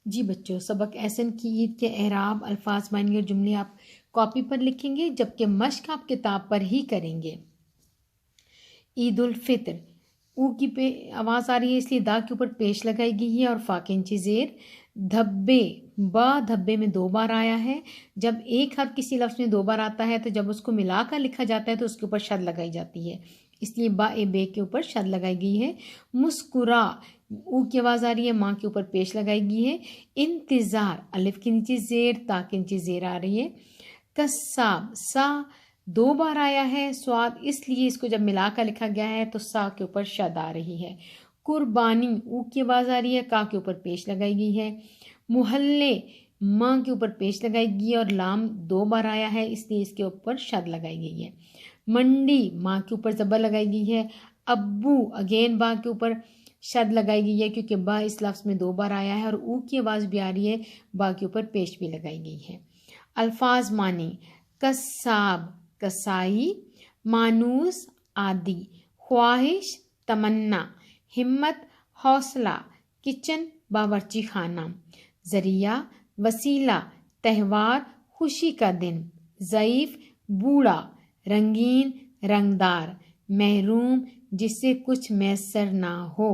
جی بچوں، سبق ایسن کی عید کے اعراب، الفاظ، معنی اور جملے آپ کاپی پر لکھیں گے، جبکہ مشق آپ کتاب پر ہی کریں گے۔ عید الفطر، او کی آواز آ رہی ہے، اس لیے دا کے اوپر پیش لگائی گئی ہے اور فا کے نیچے زیر۔ دھبے، با دھبے میں 2 بار آیا ہے۔ جب ایک حرف کسی لفظ میں 2 بار آتا ہے تو جب اس کو ملا کر لکھا جاتا ہے تو اس کے اوپر شد لگائی جاتی ہے، اس لیے با اے بے کے اوپر شد لگائی گئی ہے۔ مسکرا، او کی آواز آ رہی ہے، ماں کے اوپر پیش لگائی گئی ہے۔ انتظار، الف کے نیچے زیر، تا کے نیچے زیر آ رہی ہے۔ قصاب، سا 2 بار آیا ہے، سواد، اس لیے اس کو جب ملا کر لکھا گیا ہے تو سا کے اوپر شد آ رہی ہے۔ قربانی، او کی آواز آ رہی ہے، کا کے اوپر پیش لگائی گئی ہے۔ محلے، ماں کے اوپر پیش لگائی گئی ہے اور لام 2 بار آیا ہے، اس لیے اس کے اوپر شد لگائی گئی ہے۔ منڈی، ماں کے اوپر زبر لگائی گئی ہے۔ ابو، اگین با کے اوپر شد لگائی گئی ہے کیونکہ با اس لفظ میں 2 بار آیا ہے اور او کی آواز بھی آ رہی ہے، با کے اوپر پیش بھی لگائی گئی ہے۔ الفاظ معنی، قصاب کسائی، مانوس عادی، خواہش تمنا، ہمت حوصلہ، کچن باورچی خانہ، ذریعہ وسیلہ، تہوار خوشی کا دن، ضعیف بوڑھا، رنگین رنگدار، محروم جس سے کچھ میسر نہ ہو۔